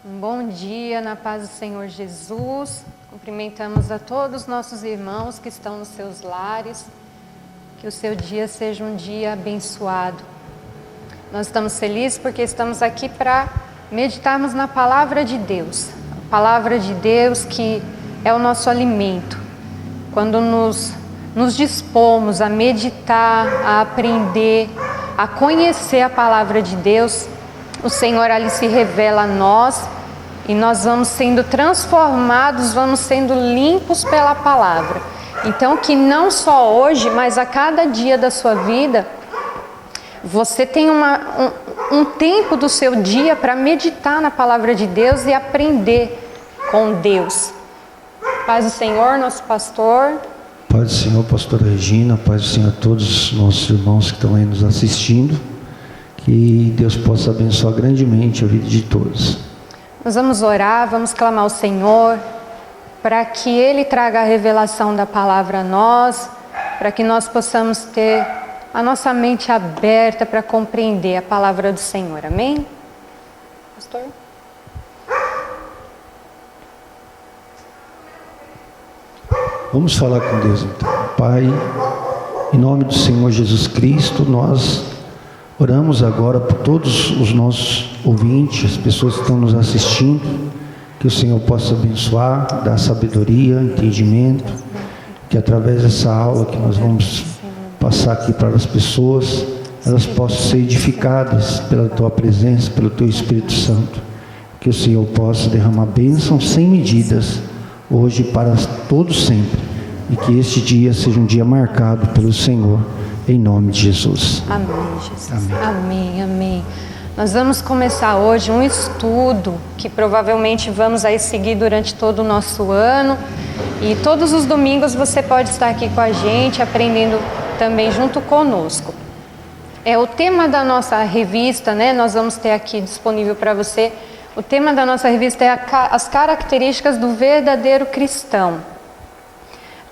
Um bom dia na paz do Senhor Jesus. Cumprimentamos a todos os nossos irmãos que estão nos seus lares. Que o seu dia seja um dia abençoado. Nós estamos felizes porque estamos aqui para meditarmos na palavra de Deus. A palavra de Deus que é o nosso alimento. Quando nos dispomos a meditar, a aprender, a conhecer a palavra de Deus, o Senhor ali se revela a nós e nós vamos sendo transformados, vamos sendo limpos pela palavra. Então que não só hoje, mas a cada dia da sua vida, você tem um tempo do seu dia para meditar na palavra de Deus e aprender com Deus. Paz do Senhor, nosso pastor. Paz do Senhor, pastora Regina, paz do Senhor a todos os nossos irmãos que estão aí nos assistindo. Que Deus possa abençoar grandemente a vida de todos. Nós vamos orar, vamos clamar ao Senhor para que Ele traga a revelação da palavra a nós, para que nós possamos ter a nossa mente aberta para compreender a palavra do Senhor. Amém? Pastor? Vamos falar com Deus então. Pai, em nome do Senhor Jesus Cristo, nós oramos agora por todos os nossos ouvintes, as pessoas que estão nos assistindo, que o Senhor possa abençoar, dar sabedoria, entendimento, que através dessa aula que nós vamos passar aqui para as pessoas, elas possam ser edificadas pela Tua presença, pelo Teu Espírito Santo, que o Senhor possa derramar bênçãos sem medidas, hoje e para todos sempre, e que este dia seja um dia marcado pelo Senhor. Em nome de Jesus. Amém, Jesus. Amém, amém. Nós vamos começar hoje um estudo que provavelmente vamos aí seguir durante todo o nosso ano. E todos os domingos você pode estar aqui com a gente, aprendendo também junto conosco. O tema da nossa revista, né? Nós vamos ter aqui disponível para você. O tema da nossa revista é as características do verdadeiro cristão.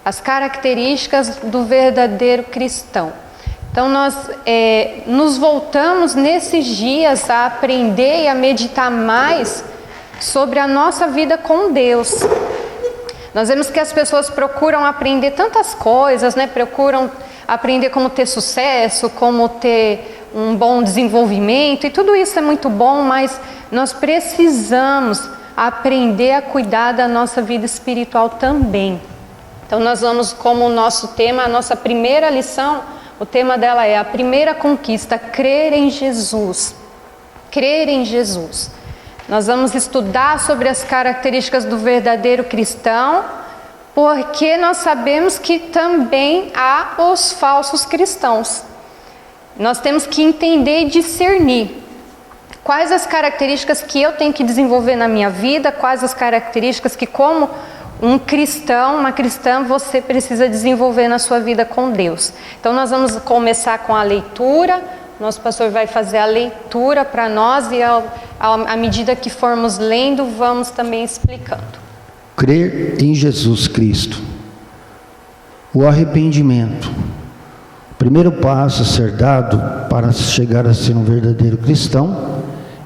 As características do verdadeiro cristão. Então nós nos voltamos nesses dias a aprender e a meditar mais sobre a nossa vida com Deus. Nós vemos que as pessoas procuram aprender tantas coisas, né? Procuram aprender como ter sucesso, como ter um bom desenvolvimento, e tudo isso é muito bom, mas nós precisamos aprender a cuidar da nossa vida espiritual também. Então nós vamos, como o nosso tema, a nossa primeira lição, o tema dela é a primeira conquista, crer em Jesus. Crer em Jesus. Nós vamos estudar sobre as características do verdadeiro cristão, porque nós sabemos que também há os falsos cristãos. Nós temos que entender e discernir quais as características que eu tenho que desenvolver na minha vida, quais as características que, como um cristão, uma cristã, você precisa desenvolver na sua vida com Deus. Então nós vamos começar com a leitura. Nosso pastor vai fazer a leitura para nós e à medida que formos lendo, vamos também explicando. Crer em Jesus Cristo. O arrependimento. O primeiro passo a ser dado para chegar a ser um verdadeiro cristão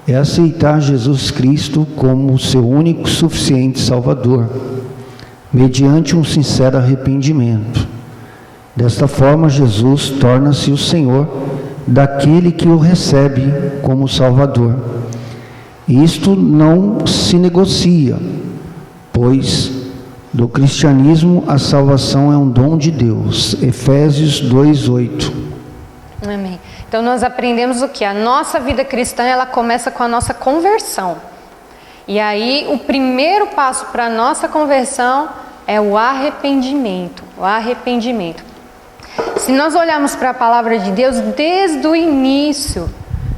é aceitar Jesus Cristo como o seu único suficiente Salvador, mediante um sincero arrependimento. Desta forma, Jesus torna-se o Senhor daquele que o recebe como Salvador. Isto não se negocia, pois do cristianismo a salvação é um dom de Deus. Efésios 2:8. Amém. Então nós aprendemos o que? A nossa vida cristã, ela começa com a nossa conversão. E aí o primeiro passo para a nossa conversão é o arrependimento. O arrependimento. Se nós olharmos para a palavra de Deus, desde o início,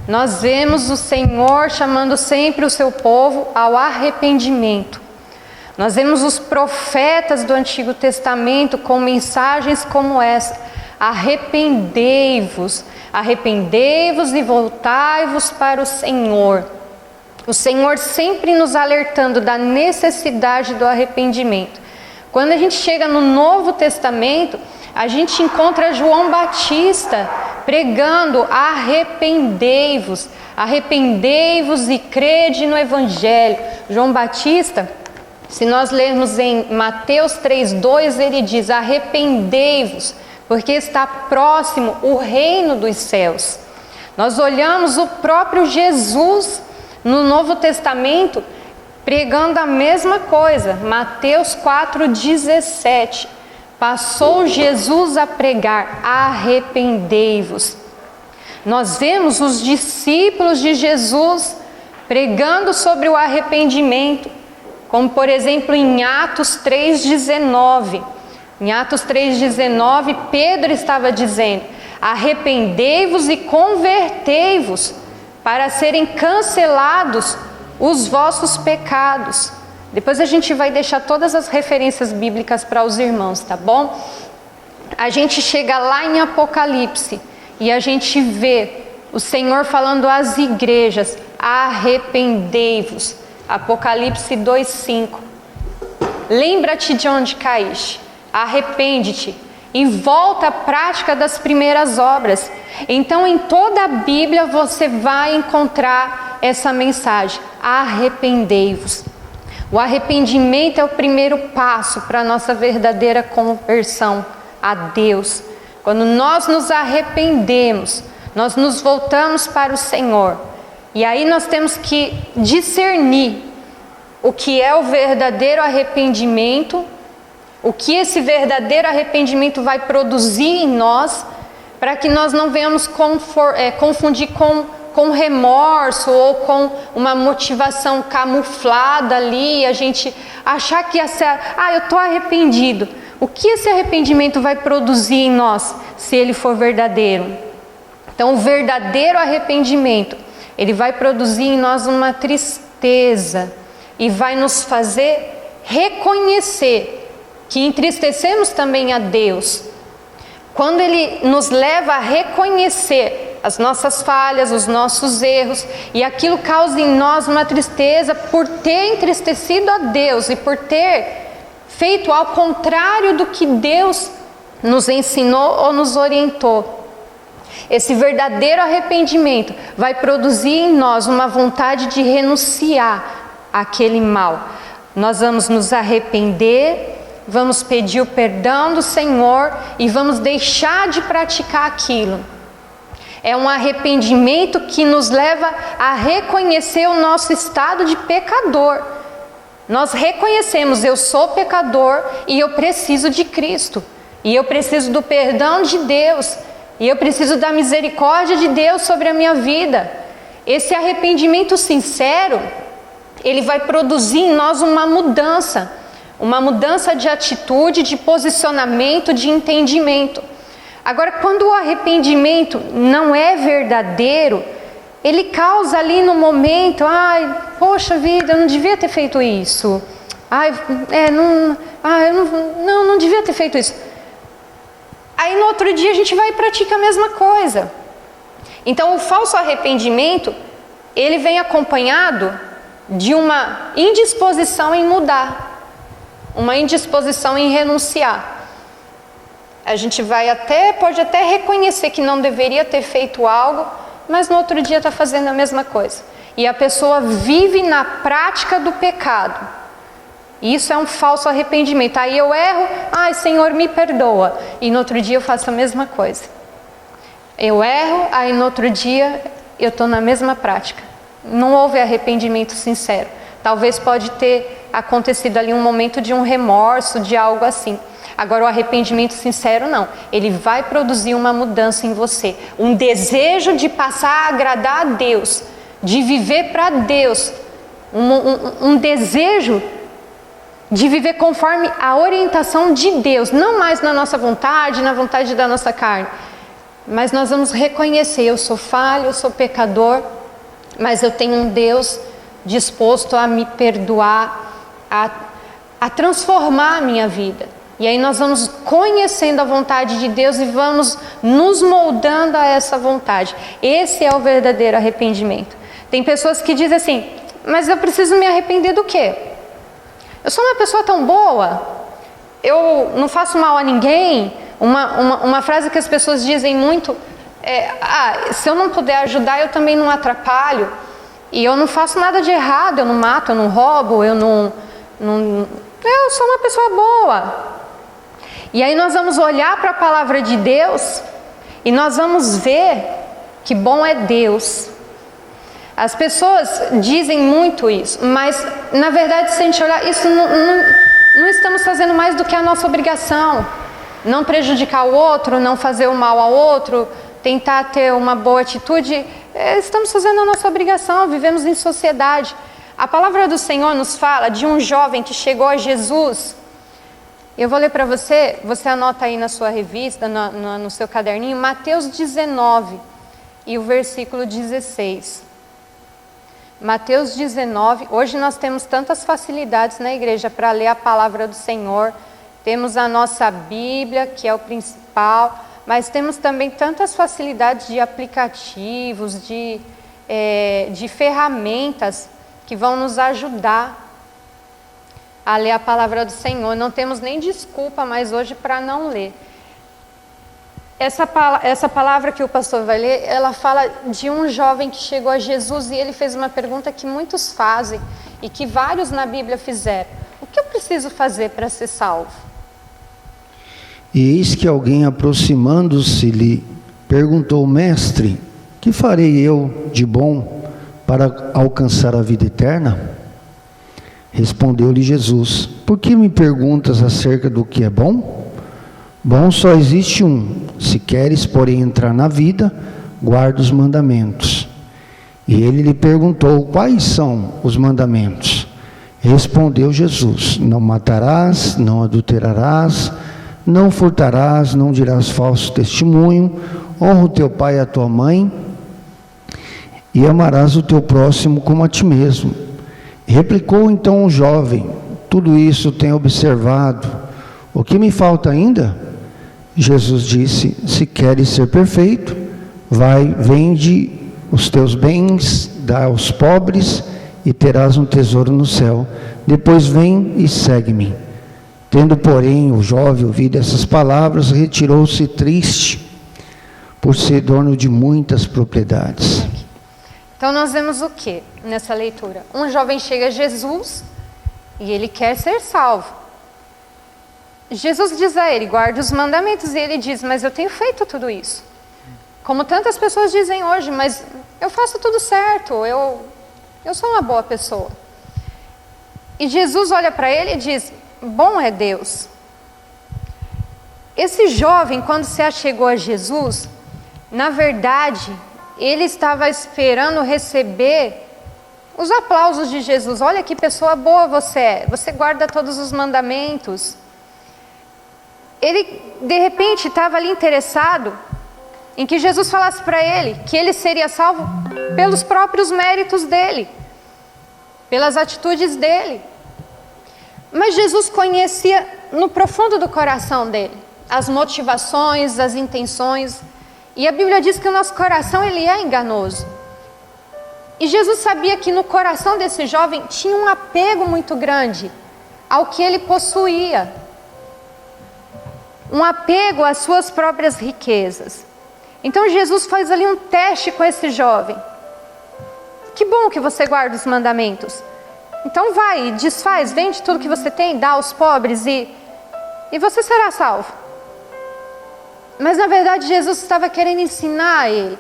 nós vemos o Senhor chamando sempre o seu povo ao arrependimento. Nós vemos os profetas do Antigo Testamento com mensagens como essa: arrependei-vos, arrependei-vos e voltai-vos para o Senhor. O Senhor sempre nos alertando da necessidade do arrependimento. Quando a gente chega no Novo Testamento, a gente encontra João Batista pregando: arrependei-vos, arrependei-vos e crede no Evangelho. João Batista, se nós lermos em Mateus 3,2, ele diz: arrependei-vos, porque está próximo o reino dos céus. Nós olhamos o próprio Jesus no Novo Testamento pregando a mesma coisa. Mateus 4,17. Passou Jesus a pregar: arrependei-vos. Nós vemos os discípulos de Jesus pregando sobre o arrependimento, como por exemplo em Atos 3,19. Em Atos 3,19, Pedro estava dizendo: arrependei-vos e convertei-vos, para serem cancelados os vossos pecados. Depois a gente vai deixar todas as referências bíblicas para os irmãos, tá bom? A gente chega lá em Apocalipse e a gente vê o Senhor falando às igrejas: arrependei-vos. Apocalipse 2,5. Lembra-te de onde caíste, arrepende-te e volta à prática das primeiras obras. Então, em toda a Bíblia você vai encontrar essa mensagem: arrependei-vos. O arrependimento é o primeiro passo para a nossa verdadeira conversão a Deus. Quando nós nos arrependemos, nós nos voltamos para o Senhor. E aí nós temos que discernir o que é o verdadeiro arrependimento, o que esse verdadeiro arrependimento vai produzir em nós, para que nós não venhamos confundir com remorso ou com uma motivação camuflada ali, a gente achar que eu estou arrependido. O que esse arrependimento vai produzir em nós, se ele for verdadeiro? Então, o verdadeiro arrependimento, ele vai produzir em nós uma tristeza e vai nos fazer reconhecer que entristecemos também a Deus. Quando ele nos leva a reconhecer as nossas falhas, os nossos erros, e aquilo causa em nós uma tristeza por ter entristecido a Deus e por ter feito ao contrário do que Deus nos ensinou ou nos orientou. Esse verdadeiro arrependimento vai produzir em nós uma vontade de renunciar àquele mal. Nós vamos nos arrepender, vamos pedir o perdão do Senhor e vamos deixar de praticar aquilo. É um arrependimento que nos leva a reconhecer o nosso estado de pecador. Nós reconhecemos: eu sou pecador e eu preciso de Cristo. E eu preciso do perdão de Deus. E eu preciso da misericórdia de Deus sobre a minha vida. Esse arrependimento sincero, ele vai produzir em nós uma mudança de atitude, de posicionamento, de entendimento. Agora, quando o arrependimento não é verdadeiro, ele causa ali no momento: poxa vida, eu não devia ter feito isso. Eu não devia ter feito isso. Aí no outro dia a gente vai e pratica a mesma coisa. Então o falso arrependimento, ele vem acompanhado de uma indisposição em mudar, uma indisposição em renunciar. A gente pode até reconhecer que não deveria ter feito algo, mas no outro dia está fazendo a mesma coisa. E a pessoa vive na prática do pecado. Isso é um falso arrependimento. Aí eu erro: Senhor, me perdoa. E no outro dia eu faço a mesma coisa. Eu erro, aí no outro dia eu estou na mesma prática. Não houve arrependimento sincero. Talvez pode ter acontecido ali um momento de um remorso, de algo assim. Agora, o arrependimento sincero não. Ele vai produzir uma mudança em você. Um desejo de passar a agradar a Deus, de viver para Deus. Um desejo de viver conforme a orientação de Deus. Não mais na nossa vontade, na vontade da nossa carne. Mas nós vamos reconhecer: eu sou falho, eu sou pecador, mas eu tenho um Deus disposto a me perdoar, a transformar a minha vida. E aí nós vamos conhecendo a vontade de Deus e vamos nos moldando a essa vontade. Esse é o verdadeiro arrependimento. Tem pessoas que dizem assim: mas eu preciso me arrepender do quê? Eu sou uma pessoa tão boa, eu não faço mal a ninguém. Uma frase que as pessoas dizem muito se eu não puder ajudar, eu também não atrapalho. E eu não faço nada de errado, eu não mato, eu não roubo, eu sou uma pessoa boa. E aí nós vamos olhar para a palavra de Deus e nós vamos ver que bom é Deus. As pessoas dizem muito isso, mas na verdade, se a gente olhar, isso não estamos fazendo mais do que a nossa obrigação. Não prejudicar o outro, não fazer o mal ao outro, tentar ter uma boa atitude. Estamos fazendo a nossa obrigação, vivemos em sociedade. A palavra do Senhor nos fala de um jovem que chegou a Jesus. Eu vou ler para você, você anota aí na sua revista, no seu caderninho, Mateus 19 e o versículo 16. Mateus 19, hoje nós temos tantas facilidades na igreja para ler a palavra do Senhor. Temos a nossa Bíblia, que é o principal, mas temos também tantas facilidades de aplicativos, de ferramentas que vão nos ajudar a ler a palavra do Senhor. Não temos nem desculpa mais hoje para não ler. Essa palavra que o pastor vai ler, ela fala de um jovem que chegou a Jesus e ele fez uma pergunta que muitos fazem e que vários na Bíblia fizeram. O que eu preciso fazer para ser salvo? E eis que alguém, aproximando-se, lhe perguntou: Mestre, que farei eu de bom para alcançar a vida eterna? Respondeu-lhe Jesus: Por que me perguntas acerca do que é bom? Bom só existe um. Se queres, porém, entrar na vida, guarda os mandamentos. E ele lhe perguntou: Quais são os mandamentos? Respondeu Jesus: Não matarás, não adulterarás, não furtarás, não dirás falso testemunho, honra o teu pai e a tua mãe, e amarás o teu próximo como a ti mesmo. Replicou então o jovem: Tudo isso tenho observado. O que me falta ainda? Jesus disse: Se queres ser perfeito, vai, vende os teus bens, dá aos pobres, e terás um tesouro no céu. Depois vem e segue-me. Tendo, porém, o jovem ouvido essas palavras, retirou-se triste, por ser dono de muitas propriedades. Então nós vemos o que nessa leitura? Um jovem chega a Jesus e ele quer ser salvo. Jesus diz a ele: guarda os mandamentos. E ele diz: mas eu tenho feito tudo isso. Como tantas pessoas dizem hoje: mas eu faço tudo certo, eu sou uma boa pessoa. E Jesus olha para ele e diz: bom é Deus. Esse jovem, quando se achegou a Jesus, na verdade, ele estava esperando receber os aplausos de Jesus. Olha que pessoa boa você é, você guarda todos os mandamentos. Ele, de repente, estava ali interessado em que Jesus falasse para ele que ele seria salvo pelos próprios méritos dele, pelas atitudes dele. Mas Jesus conhecia no profundo do coração dele as motivações, as intenções. E a Bíblia diz que o nosso coração, ele é enganoso. E Jesus sabia que no coração desse jovem tinha um apego muito grande ao que ele possuía. Um apego às suas próprias riquezas. Então Jesus faz ali um teste com esse jovem. Que bom que você guarda os mandamentos. Então vai, desfaz, vende tudo que você tem, dá aos pobres e você será salvo. Mas na verdade Jesus estava querendo ensinar a ele.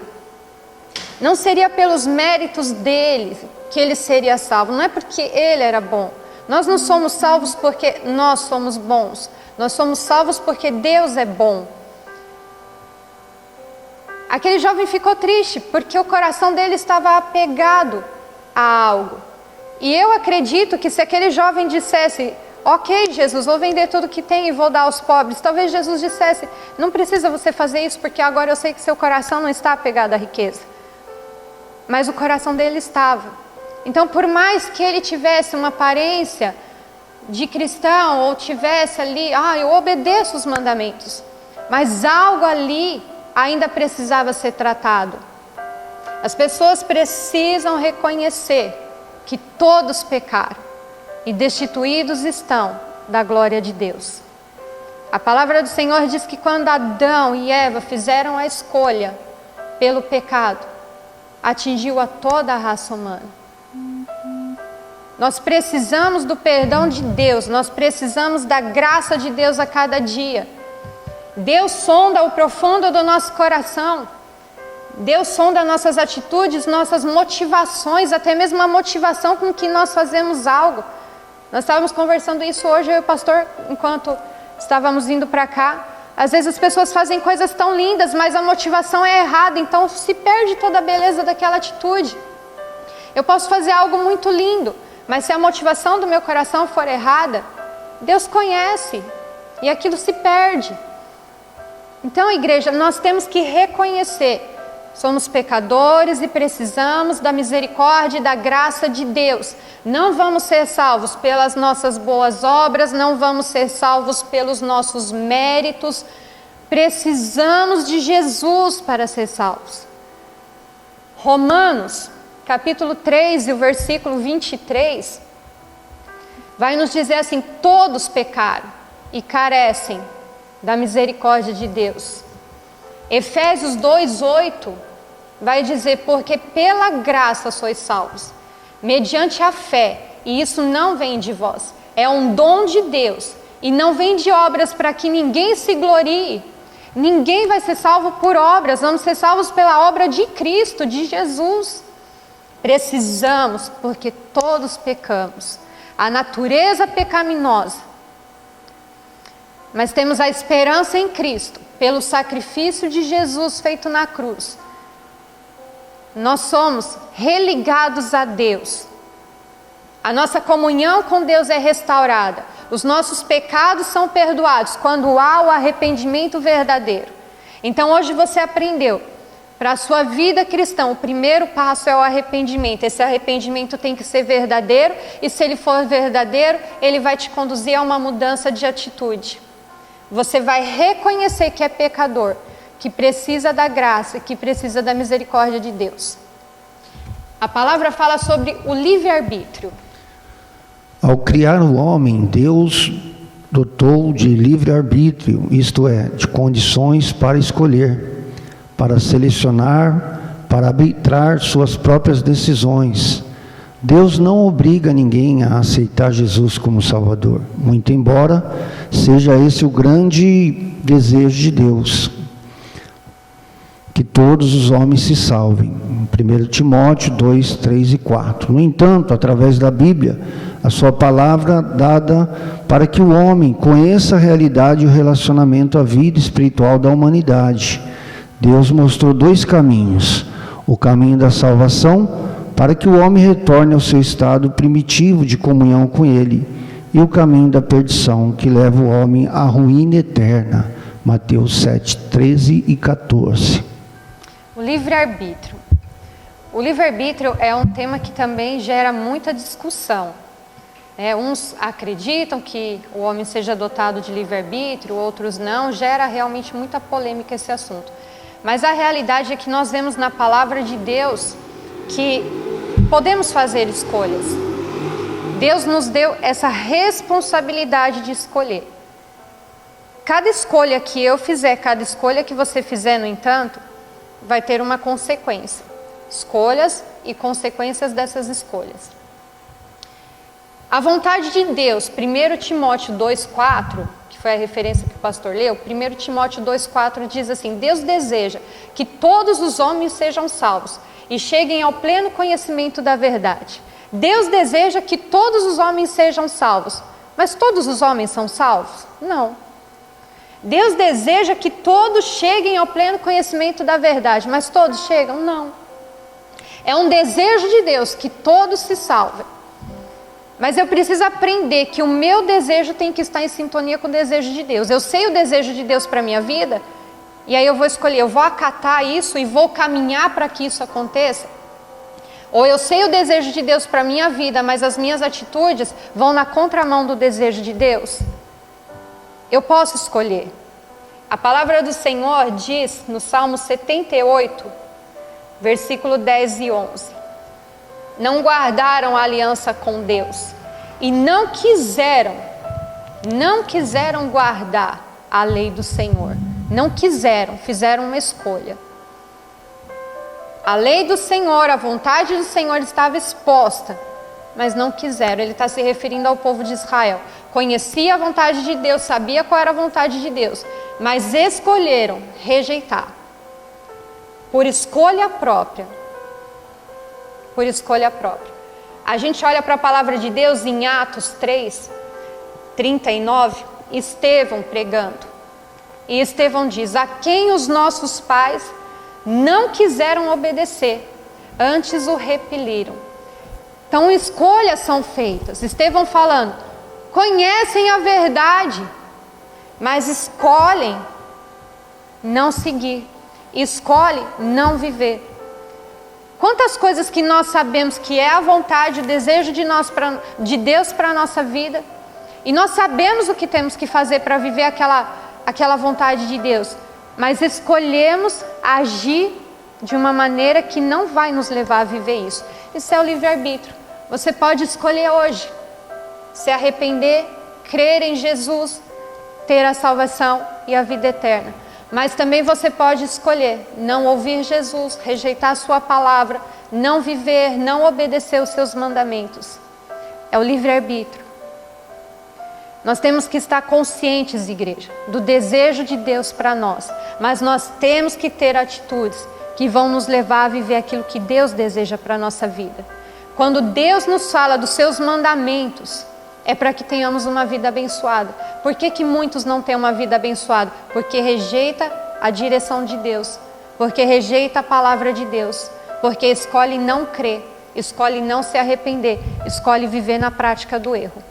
Não seria pelos méritos dele que ele seria salvo. Não é porque ele era bom. Nós não somos salvos porque nós somos bons. Nós somos salvos porque Deus é bom. Aquele jovem ficou triste porque o coração dele estava apegado a algo. E eu acredito que se aquele jovem dissesse: ok, Jesus, vou vender tudo que tem e vou dar aos pobres. Talvez Jesus dissesse: não precisa você fazer isso porque agora eu sei que seu coração não está apegado à riqueza. Mas o coração dele estava. Então, por mais que ele tivesse uma aparência de cristão ou tivesse ali: eu obedeço os mandamentos. Mas algo ali ainda precisava ser tratado. As pessoas precisam reconhecer que todos pecaram e destituídos estão da glória de Deus. A palavra do Senhor diz que quando Adão e Eva fizeram a escolha pelo pecado, atingiu a toda a raça humana. Nós precisamos do perdão de Deus, nós precisamos da graça de Deus a cada dia. Deus sonda o profundo do nosso coração. Deus sonda nossas atitudes, nossas motivações, até mesmo a motivação com que nós fazemos algo. Nós estávamos conversando isso hoje, eu e o pastor, enquanto estávamos indo para cá. Às vezes as pessoas fazem coisas tão lindas, mas a motivação é errada, então se perde toda a beleza daquela atitude. Eu posso fazer algo muito lindo, mas se a motivação do meu coração for errada, Deus conhece e aquilo se perde. Então, igreja, nós temos que reconhecer, somos pecadores e precisamos da misericórdia e da graça de Deus. Não vamos ser salvos pelas nossas boas obras, não vamos ser salvos pelos nossos méritos. Precisamos de Jesus para ser salvos. Romanos, capítulo 3 e o versículo 23, vai nos dizer assim: todos pecaram e carecem da misericórdia de Deus. Efésios 2:8 vai dizer: porque pela graça sois salvos, mediante a fé, e isso não vem de vós, é um dom de Deus, e não vem de obras para que ninguém se glorie. Ninguém vai ser salvo por obras, vamos ser salvos pela obra de Cristo, de Jesus. Precisamos, porque todos pecamos, a natureza pecaminosa, mas temos a esperança em Cristo, pelo sacrifício de Jesus feito na cruz. Nós somos religados a Deus, a nossa comunhão com Deus é restaurada, os nossos pecados são perdoados quando há o arrependimento verdadeiro. Então hoje você aprendeu, para a sua vida cristã, o primeiro passo é o arrependimento. Esse arrependimento tem que ser verdadeiro, e se ele for verdadeiro, ele vai te conduzir a uma mudança de atitude. Você vai reconhecer que é pecador, que precisa da graça, que precisa da misericórdia de Deus. A palavra fala sobre o livre-arbítrio. Ao criar o homem, Deus dotou de livre-arbítrio, isto é, de condições para escolher, para selecionar, para arbitrar suas próprias decisões. Deus não obriga ninguém a aceitar Jesus como Salvador, muito embora seja esse o grande desejo de Deus, que todos os homens se salvem. 1 Timóteo 2, 3 e 4. No entanto, através da Bíblia, a sua palavra dada para que o homem conheça a realidade e o relacionamento à vida espiritual da humanidade. Deus mostrou dois caminhos: o caminho da salvação, para que o homem retorne ao seu estado primitivo de comunhão com Ele, e o caminho da perdição, que leva o homem à ruína eterna. Mateus 7, 13 e 14. O livre-arbítrio. O livre-arbítrio é um tema que também gera muita discussão. Uns acreditam que o homem seja dotado de livre-arbítrio, outros não. Gera realmente muita polêmica esse assunto. Mas a realidade é que nós vemos na palavra de Deus que podemos fazer escolhas. Deus nos deu essa responsabilidade de escolher. Cada escolha que eu fizer, cada escolha que você fizer, no entanto, vai ter uma consequência. Escolhas e consequências dessas escolhas. A vontade de Deus, 1 Timóteo 2,4, que foi a referência que o pastor leu, 1 Timóteo 2,4 diz assim: Deus deseja que todos os homens sejam salvos e cheguem ao pleno conhecimento da verdade. Deus deseja que todos os homens sejam salvos, mas todos os homens são salvos? Não. Deus deseja que todos cheguem ao pleno conhecimento da verdade, mas todos chegam? Não. É um desejo de Deus que todos se salvem. Mas eu preciso aprender que o meu desejo tem que estar em sintonia com o desejo de Deus. Eu sei o desejo de Deus para a minha vida, e aí eu vou escolher, eu vou acatar isso e vou caminhar para que isso aconteça. Ou eu sei o desejo de Deus para a minha vida, mas as minhas atitudes vão na contramão do desejo de Deus. Eu posso escolher. A palavra do Senhor diz no Salmo 78, versículo 10 e 11. Não guardaram a aliança com Deus e não quiseram guardar a lei do Senhor. Não quiseram, fizeram uma escolha. A lei do Senhor, a vontade do Senhor estava exposta, mas não quiseram. Ele está se referindo ao povo de Israel. Conhecia a vontade de Deus, sabia qual era a vontade de Deus, mas escolheram rejeitar. Por escolha própria. Por escolha própria. A gente olha para a palavra de Deus em Atos 3, 39, Estevão pregando. E Estevão diz: a quem os nossos pais não quiseram obedecer, antes o repeliram. Então escolhas são feitas. Estevão falando, conhecem a verdade, mas escolhem não seguir, escolhem não viver. Quantas coisas que nós sabemos que é a vontade, o desejo de Deus para a nossa vida, e nós sabemos o que temos que fazer para viver aquela vontade de Deus, mas escolhemos agir de uma maneira que não vai nos levar a viver isso. Isso é o livre-arbítrio. Você pode escolher hoje se arrepender, crer em Jesus, ter a salvação e a vida eterna. Mas também você pode escolher não ouvir Jesus, rejeitar a sua palavra, não viver, não obedecer os seus mandamentos. É o livre-arbítrio. Nós temos que estar conscientes, igreja, do desejo de Deus para nós. Mas nós temos que ter atitudes que vão nos levar a viver aquilo que Deus deseja para a nossa vida. Quando Deus nos fala dos seus mandamentos, é para que tenhamos uma vida abençoada. Por que muitos não têm uma vida abençoada? Porque rejeita a direção de Deus, porque rejeita a palavra de Deus, porque escolhe não crer, escolhe não se arrepender, escolhe viver na prática do erro.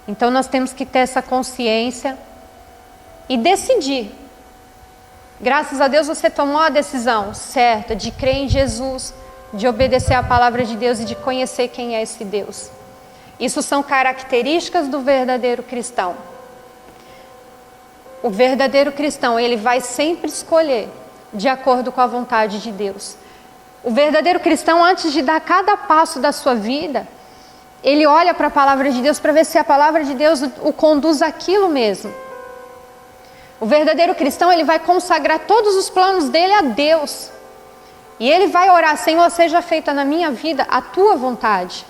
Então nós temos que ter essa consciência e decidir. Graças a Deus você tomou a decisão certa de crer em Jesus, de obedecer a palavra de Deus e de conhecer quem é esse Deus. Isso são características do verdadeiro cristão. O verdadeiro cristão, ele vai sempre escolher de acordo com a vontade de Deus. O verdadeiro cristão, antes de dar cada passo da sua vida, ele olha para a palavra de Deus para ver se a palavra de Deus o conduz àquilo mesmo. O verdadeiro cristão, ele vai consagrar todos os planos dele a Deus. E ele vai orar: Senhor, seja feita na minha vida a tua vontade.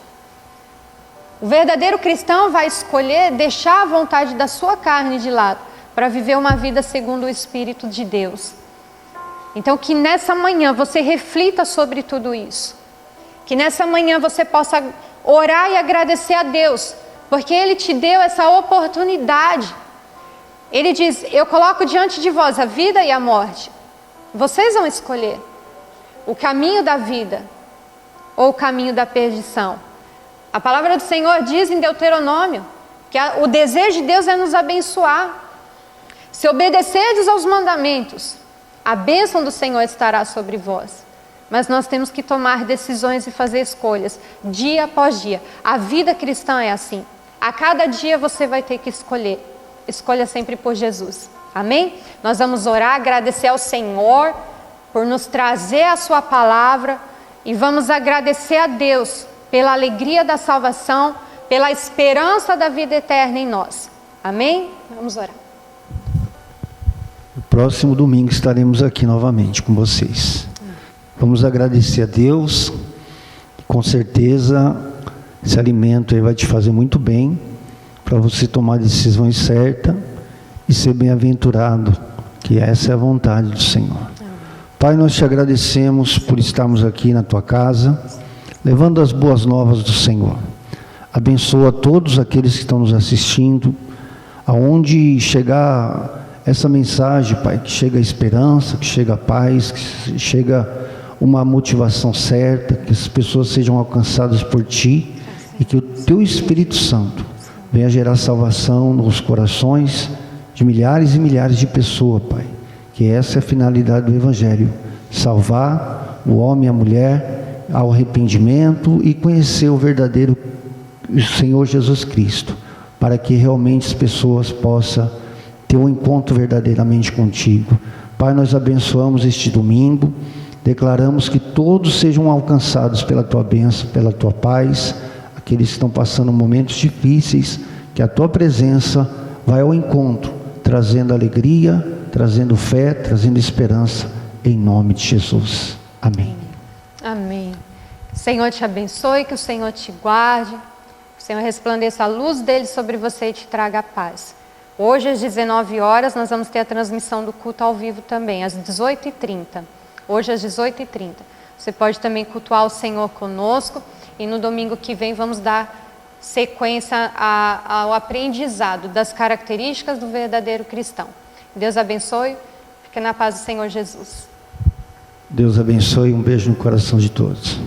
O verdadeiro cristão vai escolher deixar a vontade da sua carne de lado para viver uma vida segundo o Espírito de Deus. Então que nessa manhã você reflita sobre tudo isso. Que nessa manhã você possa orar e agradecer a Deus, porque Ele te deu essa oportunidade. Ele diz: eu coloco diante de vós a vida e a morte. Vocês vão escolher o caminho da vida ou o caminho da perdição. A palavra do Senhor diz em Deuteronômio que o desejo de Deus é nos abençoar. Se obedecerdes aos mandamentos, a bênção do Senhor estará sobre vós. Mas nós temos que tomar decisões e fazer escolhas, dia após dia. A vida cristã é assim. A cada dia você vai ter que escolher. Escolha sempre por Jesus. Amém? Nós vamos orar, agradecer ao Senhor por nos trazer a sua palavra. E vamos agradecer a Deus pela alegria da salvação, pela esperança da vida eterna em nós. Amém? Vamos orar. No próximo domingo estaremos aqui novamente com vocês. Vamos agradecer a Deus. Com certeza esse alimento aí vai te fazer muito bem, para você tomar decisões certas e ser bem-aventurado, que essa é a vontade do Senhor. Pai, nós te agradecemos por estarmos aqui na tua casa, levando as boas novas do Senhor. Abençoa todos aqueles que estão nos assistindo, aonde chegar essa mensagem, Pai, que chega a esperança, que chega a paz, que chega uma motivação certa, que as pessoas sejam alcançadas por Ti e que o Teu Espírito Santo venha gerar salvação nos corações de milhares e milhares de pessoas, Pai. Que essa é a finalidade do Evangelho: salvar o homem e a mulher ao arrependimento e conhecer o verdadeiro Senhor Jesus Cristo, para que realmente as pessoas possam ter um encontro verdadeiramente contigo. Pai, nós abençoamos este domingo, declaramos que todos sejam alcançados pela tua bênção, pela tua paz, aqueles que estão passando momentos difíceis, que a tua presença vai ao encontro, trazendo alegria, trazendo fé, trazendo esperança, em nome de Jesus. Amém. Amém. Que o Senhor te abençoe, que o Senhor te guarde, que o Senhor resplandeça a luz dele sobre você e te traga a paz. Hoje, às 19 horas, nós vamos ter a transmissão do culto ao vivo também, às 18h30. Hoje, às 18h30. Você pode também cultuar o Senhor conosco e no domingo que vem vamos dar sequência ao aprendizado das características do verdadeiro cristão. Deus abençoe, fique na paz do Senhor Jesus. Deus abençoe, um beijo no coração de todos.